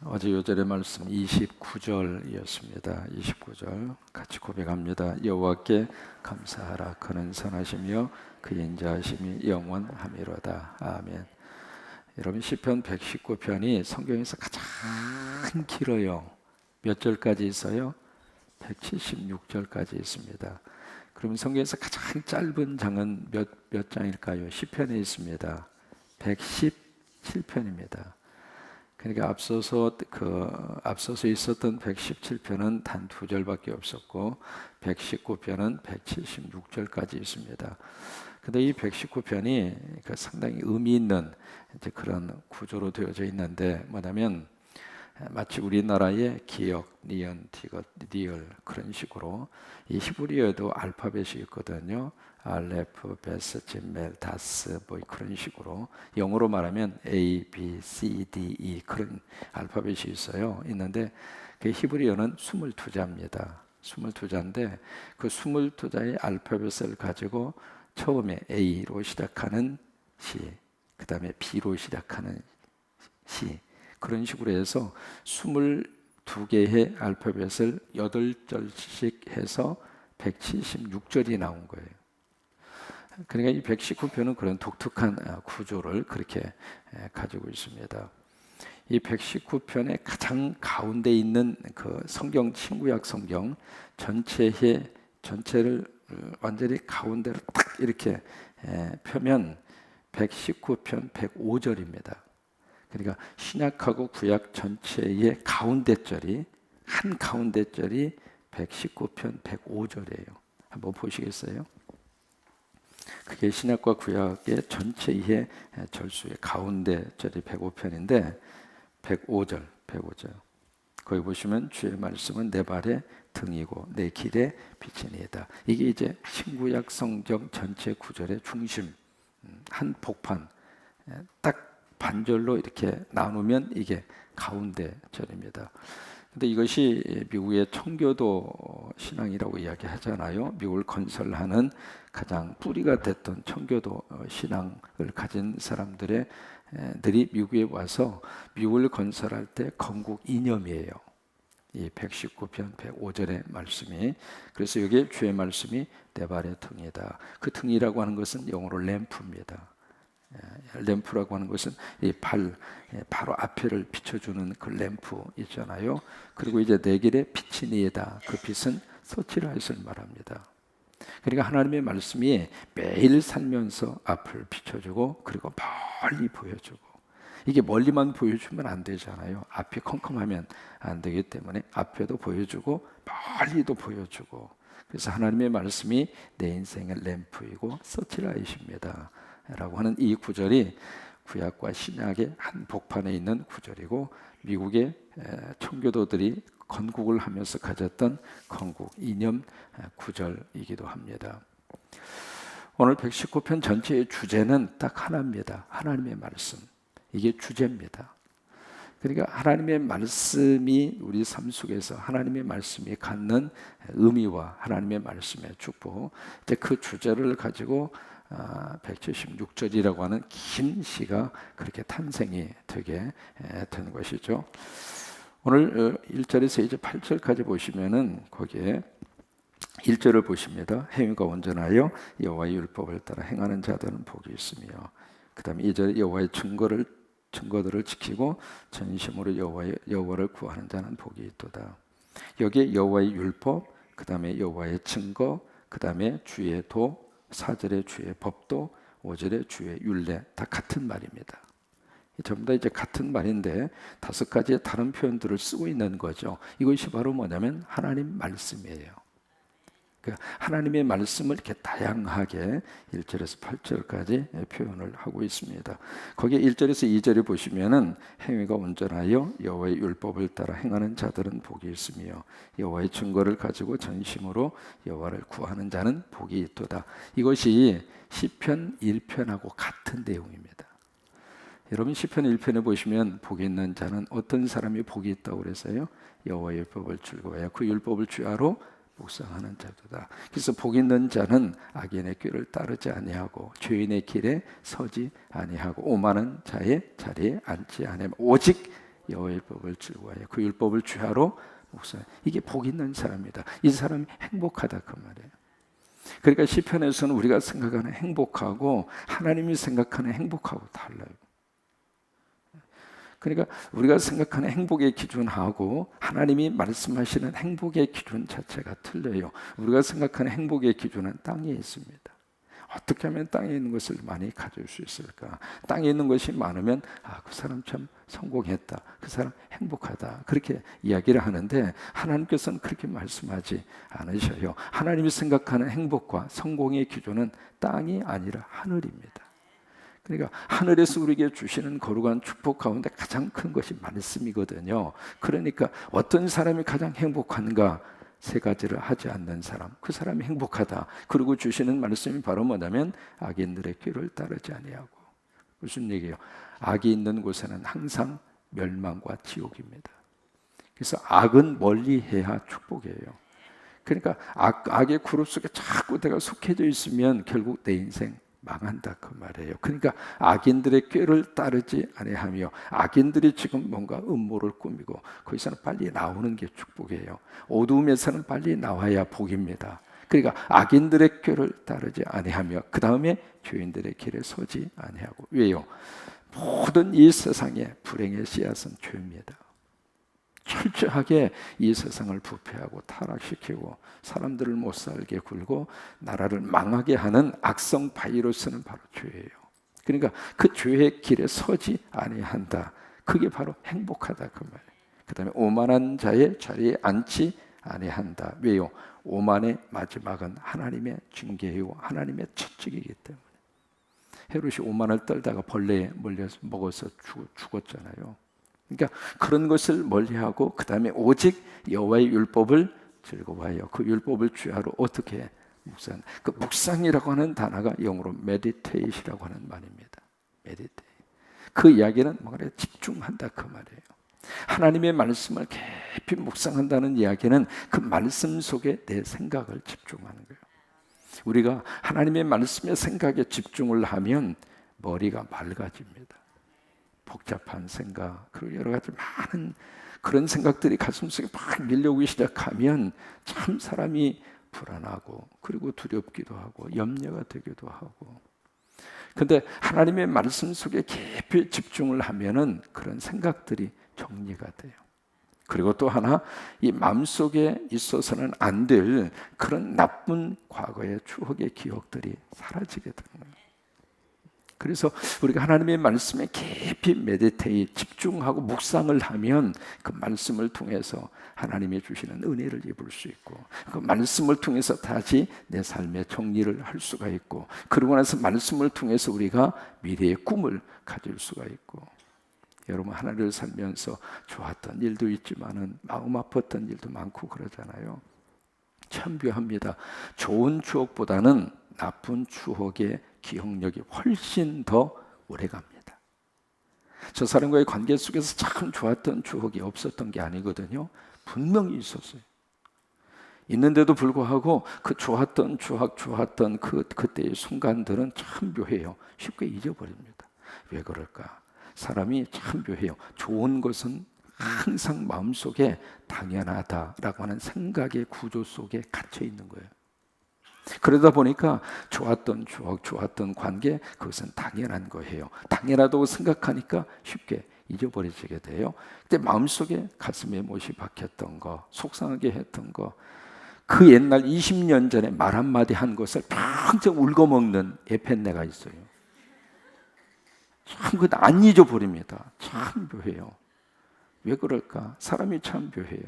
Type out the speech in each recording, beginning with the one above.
어제 요절의 말씀 29절이었습니다. 29절 같이 고백합니다. 여호와께 감사하라. 그는 선하시며 그의 인자하심이 영원하미로다. 아멘. 여러분, 시편 119편이 성경에서 가장 길어요. 몇 절까지 있어요? 176절까지 있습니다. 그러면 성경에서 가장 짧은 장은 몇 장일까요? 시편에 있습니다. 117편입니다. 그러니까 앞서서 있었던 117편은 단 2절밖에 없었고 119편은 176절까지 있습니다. 근데 이 119편이 상당히 의미 있는 이제 그런 구조로 되어져 있는데, 뭐냐면 마치 우리나라의 기역, 니은, 디귿, 리을 그런 식으로 이 히브리어에도 알파벳이 있거든요. 알레프, 베스, 짐멜, 다스 뭐 그런 식으로 영어로 말하면 A, B, C, D, E 그런 알파벳이 있는데 그 히브리어는 22자입니다. 22자인데 그 22자의 알파벳을 가지고 처음에 A로 시작하는 시, 그 다음에 B로 시작하는 시, 그런 식으로 해서 22개의 알파벳을 8절씩 해서 176절이 나온 거예요. 그러니까 이 119편은 그런 독특한 구조를 그렇게 가지고 있습니다. 이 119편의 가장 가운데 있는 그 성경, 신구약 성경 전체를 완전히 가운데로 딱 이렇게 펴면 119편 105절입니다. 그러니까 신약하고 구약 전체의 가운데절이, 한 가운데절이 119편 105절이에요. 한번 보시겠어요? 그게 신약과 구약의 전체의 절수의 가운데절이 105편인데 105절. 거기 보시면 주의 말씀은 내 발의 등이고 내 길의 빛이니이다. 이게 이제 신구약 성경 전체 구절의 중심, 한 복판, 딱 반절로 이렇게 나누면 이게 가운데 절입니다. 근데 이것이 미국의 청교도 신앙이라고 이야기하잖아요. 미국을 건설하는 가장 뿌리가 됐던 청교도 신앙을 가진 사람들이 미국에 와서 미국을 건설할 때 건국 이념이에요. 이 119편 105절의 말씀이. 그래서 여기에 주의 말씀이 내 발의 등이다. 그 등이라고 하는 것은 영어로 램프입니다. 램프라고 하는 것은 이 바로 앞에를 비춰주는 그 램프 있잖아요. 그리고 이제 내 길에 빛이 니이다. 그 빛은 서치라이트를 말합니다. 그러니까 하나님의 말씀이 매일 살면서 앞을 비춰주고 그리고 멀리 보여주고, 이게 멀리만 보여주면 안 되잖아요. 앞이 컴컴하면 안 되기 때문에 앞에도 보여주고 멀리도 보여주고, 그래서 하나님의 말씀이 내 인생의 램프이고 서치라이트입니다 라고 하는 이 구절이 구약과 신약의 한 복판에 있는 구절이고, 미국의 청교도들이 건국을 하면서 가졌던 건국 이념 구절이기도 합니다. 오늘 119편 전체의 주제는 딱 하나입니다. 하나님의 말씀. 이게 주제입니다. 그러니까 하나님의 말씀이 우리 삶 속에서 하나님의 말씀이 갖는 의미와 하나님의 말씀의 축복, 이제 그 주제를 가지고 176절이라고 하는 긴 시가 그렇게 탄생이 되게 된 것이죠. 오늘 1절에서 이제 8절까지 보시면은 거기에 1절을 보십니다. 행위가 온전하여 여호와의 율법을 따라 행하는 자들은 복이 있으며, 그 다음에 2절에 여호와의 증거들을 지키고 전심으로 여호와를 구하는 자는 복이 있도다. 여기에 여호와의 율법, 그 다음에 여호와의 증거, 그 다음에 주의 도, 4절의 주의 법도, 5절의 주의 율례, 다 같은 말입니다. 전부 다 이제 같은 말인데 5가지의 다른 표현들을 쓰고 있는 거죠. 이것이 바로 뭐냐면 하나님 말씀이에요. 하나님의 말씀을 이렇게 다양하게 1절에서 8절까지 표현을 하고 있습니다. 거기에 1절에서 2절에 보시면은 행위가 온전하여 여호와의 율법을 따라 행하는 자들은 복이 있으며 여호와의 증거를 가지고 전심으로 여호와를 구하는 자는 복이 있도다. 이것이 시편 1편하고 같은 내용입니다. 여러분, 시편 1편에 보시면 복이 있는 자는 어떤 사람이 복이 있다고 그래서요? 여호와의 율법을 즐거워하여 그 율법을 주야로 묵상하는 자도다. 그래서 복 있는 자는 악인의 꾀를 따르지 아니하고 죄인의 길에 서지 아니하고 오만한 자의 자리에 앉지 아니하며 오직 여호와의 법을 즐거워하여 그 율법을 주야로 묵상. 이게 복 있는 사람이다. 이 사람이 행복하다 그 말이에요. 그러니까 시편에서는 우리가 생각하는 행복하고 하나님이 생각하는 행복하고 달라요. 그러니까 우리가 생각하는 행복의 기준하고 하나님이 말씀하시는 행복의 기준 자체가 틀려요. 우리가 생각하는 행복의 기준은 땅에 있습니다. 어떻게 하면 땅에 있는 것을 많이 가질 수 있을까? 땅에 있는 것이 많으면 그 사람 참 성공했다. 그 사람 행복하다. 그렇게 이야기를 하는데 하나님께서는 그렇게 말씀하지 않으셔요. 하나님이 생각하는 행복과 성공의 기준은 땅이 아니라 하늘입니다. 그러니까 하늘에서 우리에게 주시는 거룩한 축복 가운데 가장 큰 것이 말씀이거든요. 그러니까 어떤 사람이 가장 행복한가? 세 가지를 하지 않는 사람, 그 사람이 행복하다. 그리고 주시는 말씀이 바로 뭐냐면 악인들의 꾀를 따르지 아니하고. 무슨 얘기예요? 악이 있는 곳에는 항상 멸망과 지옥입니다. 그래서 악은 멀리해야 축복이에요. 그러니까 악의 그룹 속에 자꾸 내가 속해져 있으면 결국 내 인생 망한다 그 말이에요. 그러니까 악인들의 꾀를 따르지 아니하며, 악인들이 지금 뭔가 음모를 꾸미고 거기서는 빨리 나오는 게 축복이에요. 어두움에서는 빨리 나와야 복입니다. 그러니까 악인들의 꾀를 따르지 아니하며, 그 다음에 죄인들의 길에 서지 아니하고. 왜요? 모든 이 세상의 불행의 씨앗은 죄입니다. 철저하게 이 세상을 부패하고 타락시키고 사람들을 못 살게 굴고 나라를 망하게 하는 악성 바이러스는 바로 죄예요. 그러니까 그 죄의 길에 서지 아니한다. 그게 바로 행복하다 그 말이에요. 그 다음에 오만한 자의 자리에 앉지 아니한다. 왜요? 오만의 마지막은 하나님의 징계이고 하나님의 채찍이기 때문에. 헤롯이 오만을 떨다가 벌레에 몰려서 먹어서 죽었잖아요. 그러니까 그런 것을 멀리하고 그 다음에 오직 여호와의 율법을 즐거워하여 그 율법을 주야로 어떻게 묵상. 그 묵상이라고 하는 단어가 영어로 meditate이라고 하는 말입니다. meditate. 그 이야기는 뭔가 집중한다 그 말이에요. 하나님의 말씀을 깊이 묵상한다는 이야기는 그 말씀 속에 내 생각을 집중하는 거예요. 우리가 하나님의 말씀의 생각에 집중을 하면 머리가 맑아집니다. 복잡한 생각, 그리고 여러 가지 많은 그런 생각들이 가슴속에 막 밀려오기 시작하면 참 사람이 불안하고 그리고 두렵기도 하고 염려가 되기도 하고. 근데 하나님의 말씀 속에 깊이 집중을 하면은 그런 생각들이 정리가 돼요. 그리고 또 하나, 이 마음속에 있어서는 안 될 그런 나쁜 과거의 추억의 기억들이 사라지게 되는 거예요. 그래서 우리가 하나님의 말씀에 깊이 메디테이트, 집중하고 묵상을 하면 그 말씀을 통해서 하나님이 주시는 은혜를 입을 수 있고, 그 말씀을 통해서 다시 내 삶의 정리를 할 수가 있고, 그러고 나서 말씀을 통해서 우리가 미래의 꿈을 가질 수가 있고. 여러분, 하나를 살면서 좋았던 일도 있지만은 마음 아팠던 일도 많고 그러잖아요. 참 묘합니다. 좋은 추억보다는 나쁜 추억의 기억력이 훨씬 더 오래갑니다. 저 사람과의 관계 속에서 참 좋았던 추억이 없었던 게 아니거든요. 분명히 있었어요. 있는데도 불구하고 그 좋았던 추억, 좋았던 그때의 순간들은 참 묘해요. 쉽게 잊어버립니다. 왜 그럴까? 사람이 참 묘해요. 좋은 것은 항상 마음속에 당연하다라고 하는 생각의 구조 속에 갇혀 있는 거예요. 그러다 보니까 좋았던 추억, 좋았던 관계, 그것은 당연한 거예요. 당연하다고 생각하니까 쉽게 잊어버리게 돼요. 근데 마음속에 가슴에 못이 박혔던 거, 속상하게 했던 거, 그 옛날 20년 전에 말 한마디 한 것을 평생 울거먹는 에펜네가 있어요. 참 그거 안 잊어버립니다. 참 묘해요. 왜 그럴까? 사람이 참 묘해요.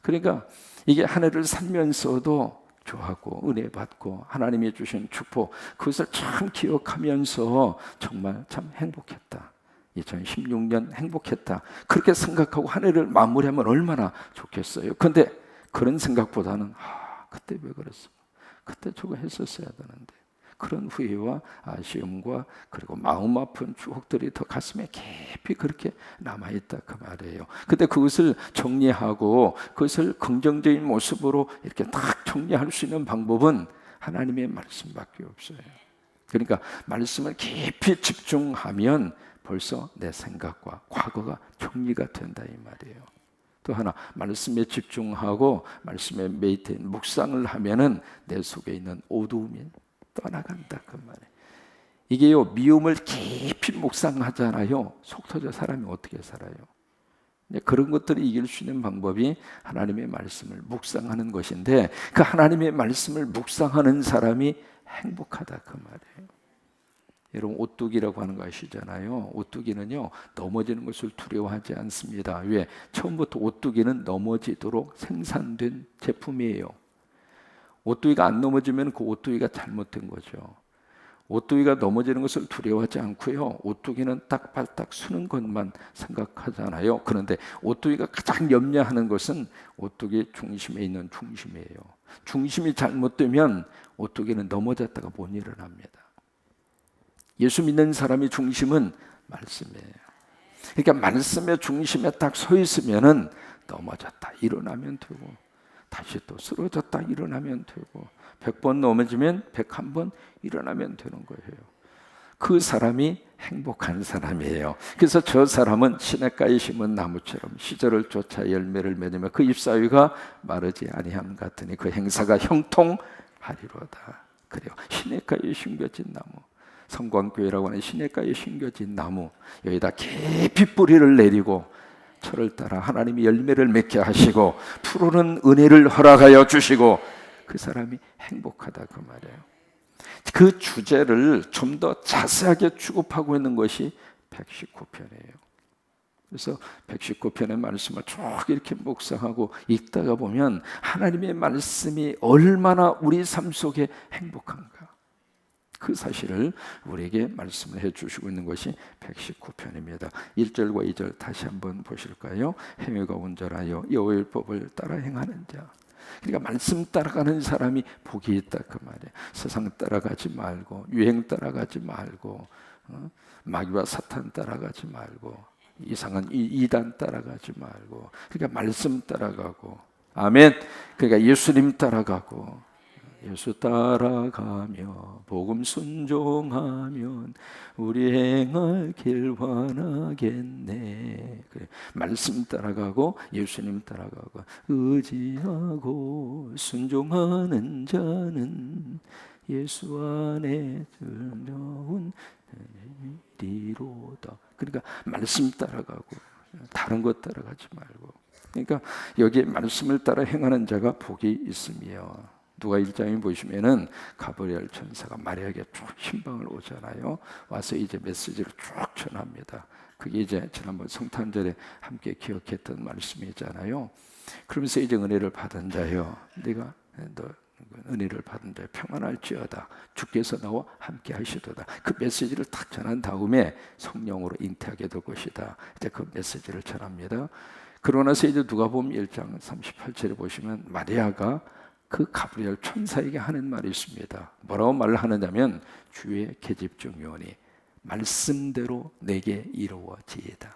그러니까 이게 한 해를 살면서도 좋아하고 은혜 받고 하나님이 주신 축복, 그것을 참 기억하면서 정말 참 행복했다. 2016년 행복했다. 그렇게 생각하고 한 해를 마무리하면 얼마나 좋겠어요. 그런데 그런 생각보다는 그때 왜 그랬어? 그때 저거 했었어야 되는데. 그런 후회와 아쉬움과 그리고 마음 아픈 추억들이 더 가슴에 깊이 그렇게 남아있다 그 말이에요. 근데 그것을 정리하고 그것을 긍정적인 모습으로 이렇게 딱 정리할 수 있는 방법은 하나님의 말씀밖에 없어요. 그러니까 말씀을 깊이 집중하면 벌써 내 생각과 과거가 정리가 된다 이 말이에요. 또 하나, 말씀에 집중하고 말씀에 메이트인 묵상을 하면은 내 속에 있는 어두움이 떠나간다 그 말이에요. 이게요, 미움을 깊이 묵상하잖아요. 속 터져 사람이 어떻게 살아요? 그런 것들을 이길 수 있는 방법이 하나님의 말씀을 묵상하는 것인데, 그 하나님의 말씀을 묵상하는 사람이 행복하다 그 말이에요. 여러분, 오뚜기라고 하는 거 아시잖아요. 오뚜기는요, 넘어지는 것을 두려워하지 않습니다. 왜? 처음부터 오뚜기는 넘어지도록 생산된 제품이에요. 오뚜기가 안 넘어지면 그 오뚜기가 잘못된 거죠. 오뚜기가 넘어지는 것을 두려워하지 않고요, 오뚜기는 딱발딱 서는 것만 생각하잖아요. 그런데 오뚜기가 가장 염려하는 것은 오뚜기 중심에 있는 중심이에요. 중심이 잘못되면 오뚜기는 넘어졌다가 못 일어납니다. 예수 믿는 사람의 중심은 말씀이에요. 그러니까 말씀의 중심에 딱 서 있으면은 넘어졌다 일어나면 되고, 다시 또 쓰러졌다 일어나면 되고, 100번 넘어지면 101번 일어나면 되는 거예요. 그 사람이 행복한 사람이에요. 그래서 저 사람은 시냇가에 심은 나무처럼 시절을 쫓아 열매를 맺으며 그 잎사위가 마르지 아니함 같으니 그 행사가 형통하리로다. 그래요. 시냇가에 심겨진 나무, 성광교회라고 하는 시냇가에 심겨진 나무, 여기다 깊이 뿌리를 내리고 철을 따라 하나님이 열매를 맺게 하시고 푸르는 은혜를 허락하여 주시고, 그 사람이 행복하다 그 말이에요. 그 주제를 좀 더 자세하게 취급하고 있는 것이 119편이에요. 그래서 119편의 말씀을 쭉 이렇게 묵상하고 읽다가 보면 하나님의 말씀이 얼마나 우리 삶 속에 행복한가, 그 사실을 우리에게 말씀을 해주시고 있는 것이 119편입니다. 1절과 2절 다시 한번 보실까요? 행위가 온전하여 여호와의 법을 따라 행하는 자. 그러니까 말씀 따라가는 사람이 복이 있다 그 말이에요. 세상 따라가지 말고, 유행 따라가지 말고, 마귀와 사탄 따라가지 말고, 이상한 이단 따라가지 말고, 그러니까 말씀 따라가고, 아멘. 그러니까 예수님 따라가고, 예수 따라가며 복음 순종하면 우리 행할 길 환하겠네. 그래. 말씀 따라가고 예수님 따라가고 의지하고 순종하는 자는 예수 안에 즐거운 이리로다. 그러니까 말씀 따라가고 다른 것 따라가지 말고, 그러니까 여기 말씀을 따라 행하는 자가 복이 있으며, 누가 1장에 보시면은 가브리엘 천사가 마리아에게 쭉 신방을 오잖아요. 와서 이제 메시지를 쭉 전합니다. 그게 이제 지난번 성탄절에 함께 기억했던 말씀이잖아요. 그러면서 이제 은혜를 받은 자여, 네가 너 은혜를 받은 자여 평안할지어다, 주께서 나와 함께 하시도다. 그 메시지를 딱 전한 다음에 성령으로 잉태하게 될 것이다. 이제 그 메시지를 전합니다. 그러고 나서 이제 누가복음 1장 38절에 보시면 마리아가 그 가브리엘 천사에게 하는 말이 있습니다. 뭐라고 말을 하느냐면, 주의 계집종이오니 말씀대로 내게 이루어지이다.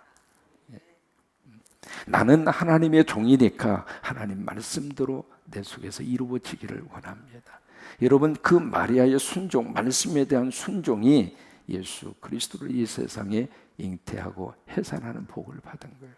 나는 하나님의 종이니까 하나님 말씀대로 내 속에서 이루어지기를 원합니다. 여러분, 그 마리아의 순종, 말씀에 대한 순종이 예수 그리스도를 이 세상에 잉태하고 해산하는 복을 받은 거예요.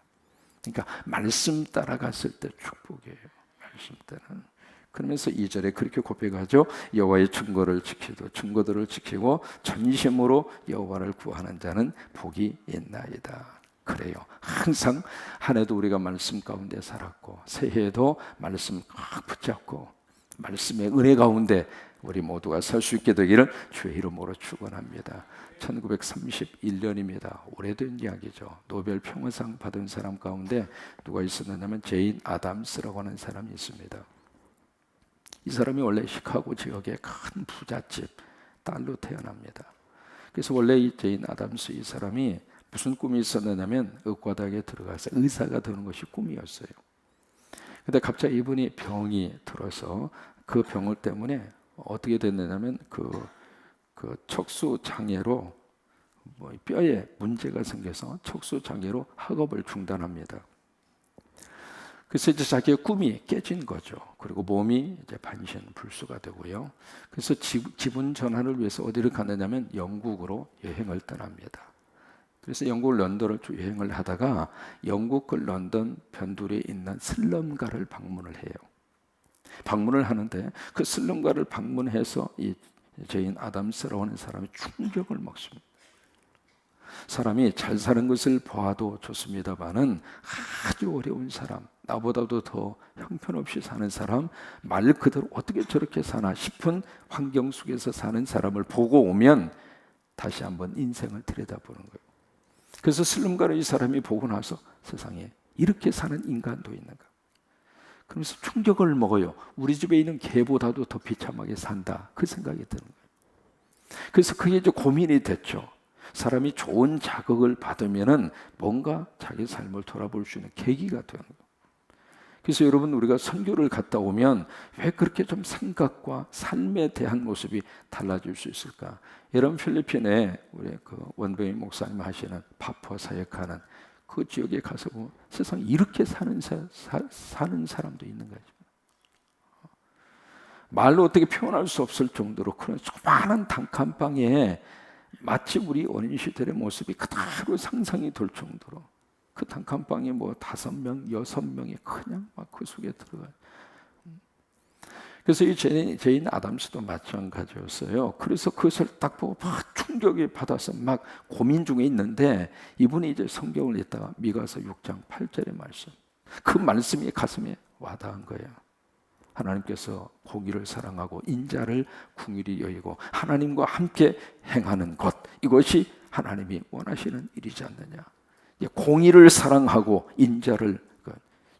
그러니까 말씀 따라갔을 때 축복이에요. 말씀 따라는. 그러면서 2절에 그렇게 고백하죠. 여호와의 증거들을 지키고 전심으로 여호와를 구하는 자는 복이 있나이다. 그래요. 항상 한 해도 우리가 말씀 가운데 살았고, 새해에도 말씀 꽉 붙잡고 말씀의 은혜 가운데 우리 모두가 설 수 있게 되기를 주의 이름으로 축원합니다. 1931년입니다. 오래된 이야기죠. 노벨 평화상 받은 사람 가운데 누가 있었느냐면 제인 아담스라고 하는 사람이 있습니다. 이 사람이 원래 시카고 지역의 큰 부잣집 딸로 태어납니다. 그래서 원래 이 제인 아담스 이 사람이 무슨 꿈이 있었느냐면 의과대학에 들어가서 의사가 되는 것이 꿈이었어요. 근데 갑자기 이분이 병이 들어서 그 병을 때문에 어떻게 됐느냐면 그 척수 장애로 뼈에 문제가 생겨서 척수 장애로 학업을 중단합니다. 그래서 이제 자기의 꿈이 깨진 거죠. 그리고 몸이 이제 반신불수가 되고요. 그래서 지분 전환을 위해서 어디를 갔느냐면 영국으로 여행을 떠납니다. 그래서 영국 런던을 쭉 여행을 하다가 영국 그 런던 변두리에 있는 슬럼가를 방문을 해요. 방문을 하는데 그 슬럼가를 방문해서 이 죄인 아담스라고 하는 사람이 충격을 먹습니다. 사람이 잘 사는 것을 보아도 좋습니다만은 아주 어려운 사람, 나보다도 더 형편없이 사는 사람, 말 그대로 어떻게 저렇게 사나 싶은 환경 속에서 사는 사람을 보고 오면 다시 한번 인생을 들여다보는 거예요. 그래서 슬럼가를 이 사람이 보고 나서 세상에 이렇게 사는 인간도 있는가? 그러면서 충격을 먹어요. 우리 집에 있는 개보다도 더 비참하게 산다. 그 생각이 드는 거예요. 그래서 그게 이제 고민이 됐죠. 사람이 좋은 자극을 받으면은 뭔가 자기 삶을 돌아볼 수 있는 계기가 되는 거예요. 그래서 여러분, 우리가 선교를 갔다 오면 왜 그렇게 좀 생각과 삶에 대한 모습이 달라질 수 있을까? 여러분, 필리핀에 우리 그 원병희 목사님 하시는 파푸아 사역하는 그 지역에 가서 보면 세상에 이렇게 사는 사람도 있는 거죠. 말로 어떻게 표현할 수 없을 정도로 그런 조그마한 단칸방에 마치 우리 어린 시절의 모습이 그대로 상상이 될 정도로 그 단칸방에 뭐 5명, 6명이 그냥 막 그 속에 들어가요. 그래서 이 죄인 아담스도 마찬가지였어요. 그래서 그것을 딱 보고 막 충격이 받아서 막 고민 중에 있는데 이분이 이제 성경을 읽다가 미가서 6장 8절의 말씀, 그 말씀이 가슴에 와닿은 거예요. 하나님께서 공의를 사랑하고 인자를 긍휼히 여기고 하나님과 함께 행하는 것, 이것이 하나님이 원하시는 일이지 않느냐. 공의를 사랑하고 인자를,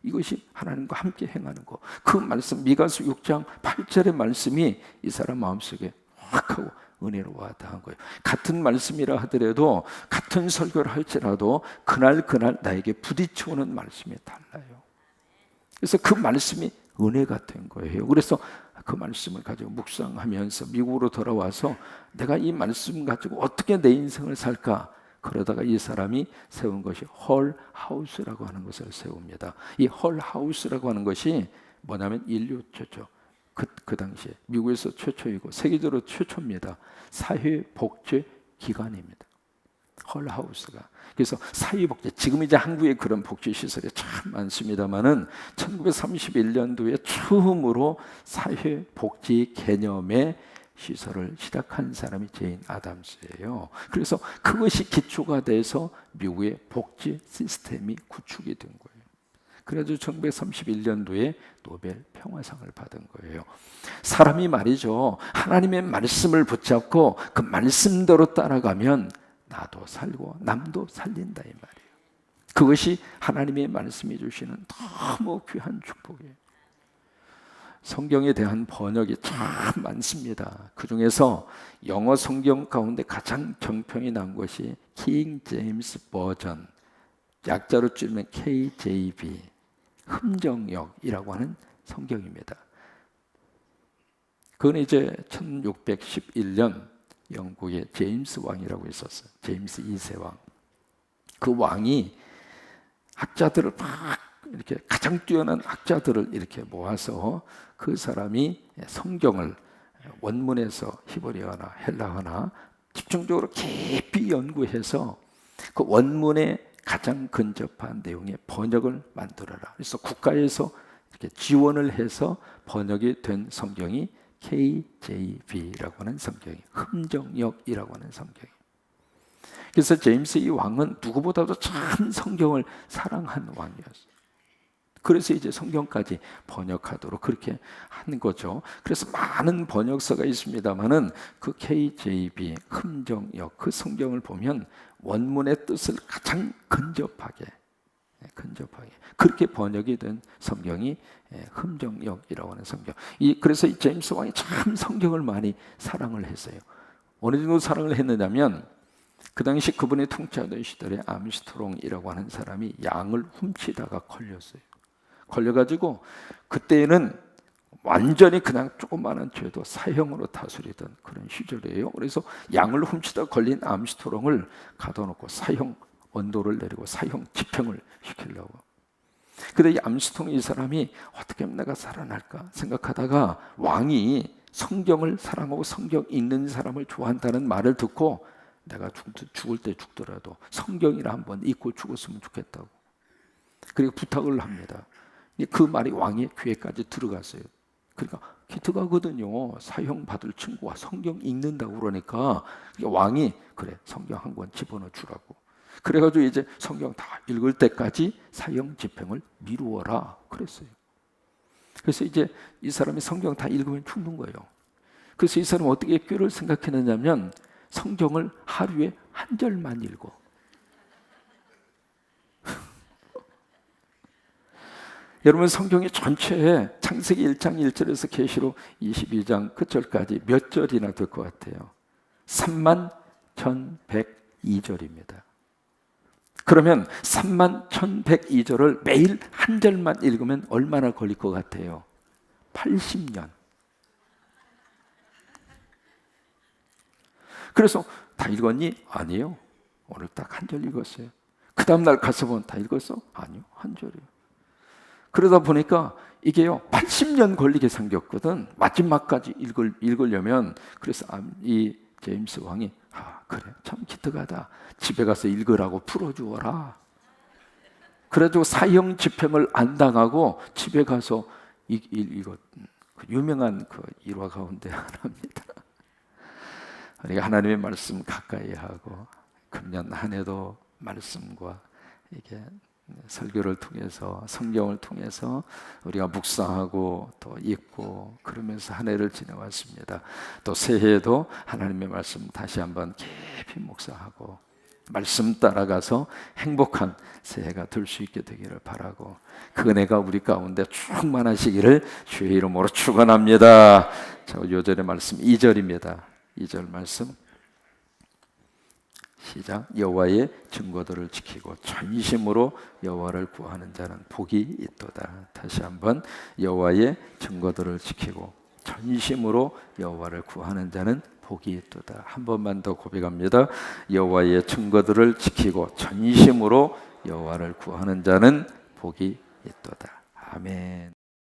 이것이 하나님과 함께 행하는 것. 그 말씀, 미가서 6장 8절의 말씀이 이 사람 마음속에 확 하고 은혜로 와닿은 거예요. 같은 말씀이라 하더라도, 같은 설교를 할지라도 그날 나에게 부딪혀오는 말씀이 달라요. 그래서 그 말씀이 은혜가 된 거예요. 그래서 그 말씀을 가지고 묵상하면서 미국으로 돌아와서 내가 이 말씀 가지고 어떻게 내 인생을 살까? 그러다가 이 사람이 세운 것이 헐하우스라고 하는 것을 세웁니다. 이 헐하우스라고 하는 것이 뭐냐면 인류 최초, 그 당시에 미국에서 최초이고 세계적으로 최초입니다. 사회복지기관입니다. 헐하우스가. 그래서 사회복지, 지금 이제 한국에 그런 복지시설이 참 많습니다만은 1931년도에 처음으로 사회복지 개념의 시설을 시작한 사람이 죄인 아담스예요. 그래서 그것이 기초가 돼서 미국의 복지 시스템이 구축이 된 거예요. 그래서 1931년도에 노벨 평화상을 받은 거예요. 사람이 말이죠, 하나님의 말씀을 붙잡고 그 말씀대로 따라가면 나도 살고 남도 살린다, 이 말이에요. 그것이 하나님의 말씀이 주시는 너무 귀한 축복이에요. 성경에 대한 번역이 참 많습니다. 그 중에서 영어 성경 가운데 가장 정평이 난 것이 킹 제임스 버전, 약자로 줄이면 KJV, 흠정역이라고 하는 성경입니다. 그건 이제 1611년 영국의 제임스 왕이라고 있었어요. 제임스 2세 왕. 그 왕이 학자들을 막 이렇게 가장 뛰어난 학자들을 이렇게 모아서 그 사람이 성경을 원문에서 히브리어나 헬라어나 집중적으로 깊이 연구해서 그 원문에 가장 근접한 내용의 번역을 만들어라. 그래서 국가에서 이렇게 지원을 해서 번역이 된 성경이 KJV라고 하는 성경이, 흠정역이라고 하는 성경이. 그래서 제임스 이 왕은 누구보다도 참 성경을 사랑한 왕이었어요. 그래서 이제 성경까지 번역하도록 그렇게 한 거죠. 그래서 많은 번역서가 있습니다만은 그 KJV, 흠정역, 그 성경을 보면 원문의 뜻을 가장 근접하게 그렇게 번역이 된 성경이 흠정역이라고 하는 성경. 그래서 이 제임스 왕이 참 성경을 많이 사랑을 했어요. 어느 정도 사랑을 했느냐면 그 당시 그분이 통치하던 시절에 암스트롱이라고 하는 사람이 양을 훔치다가 걸려가지고 그때는 완전히 그냥 조그마한 죄도 사형으로 다스리던 그런 시절이에요. 그래서 양을 훔치다 걸린 암스트롱을 가둬놓고 사형 언도를 내리고 사형 집행을 시키려고. 근데 이 암스트롱 이 사람이 어떻게 하면 내가 살아날까 생각하다가 왕이 성경을 사랑하고 성경 읽는 사람을 좋아한다는 말을 듣고 내가 죽을 때 죽더라도 성경이라 한번 읽고 죽었으면 좋겠다고. 그리고 부탁을 합니다. 그 말이 왕의 귀에까지 들어갔어요. 그러니까 기특하거든요. 사형 받을 친구가 성경 읽는다고 그러니까 왕이 그래 성경 한 권 집어넣어 주라고. 그래가지고 이제 성경 다 읽을 때까지 사형 집행을 미루어라 그랬어요. 그래서 이제 이 사람이 성경 다 읽으면 죽는 거예요. 그래서 이 사람은 어떻게 꾀를 생각했느냐면 성경을 하루에 한 절만 읽어. 여러분 성경의 전체에 창세기 1장 1절에서 계시록 22장 끝절까지 몇 절이나 될 것 같아요? 31,102절입니다. 그러면 31,102절을 매일 한 절만 읽으면 얼마나 걸릴 것 같아요? 80년. 그래서 다 읽었니? 아니요. 오늘 딱 한 절 읽었어요. 그 다음날 가서 보면 다 읽었어? 아니요. 한 절이요. 그러다 보니까 이게요 80년 걸리게 생겼거든. 마지막까지 읽으려면. 그래서 이 제임스 왕이 그래 참 기특하다. 집에 가서 읽으라고 풀어주어라. 그래도 사형 집행을 안 당하고 집에 가서 이거 유명한 그 일화 가운데 하나입니다. 우리가 하나님의 말씀 가까이 하고 금년 한 해도 말씀과 이게 설교를 통해서 성경을 통해서 우리가 묵상하고 또 읽고 그러면서 한 해를 지내왔습니다. 또 새해에도 하나님의 말씀 다시 한번 깊이 묵상하고 말씀 따라가서 행복한 새해가 될 수 있게 되기를 바라고 그 은혜가 우리 가운데 충만하시기를 주의 이름으로 축원합니다. 자, 요절의 말씀 2절입니다. 2절 말씀 시작. 여호와의 증거들을 지키고 전심으로 여호와를 구하는 자는 복이 있도다. 다시 한번 여호와의 증거들을 지키고 전심으로 여호와를 구하는 자는 복이 있도다. 한 번만 더 고백합니다. 여호와의 증거들을 지키고 전심으로 여호와를 구하는 자는 복이 있도다. 아멘.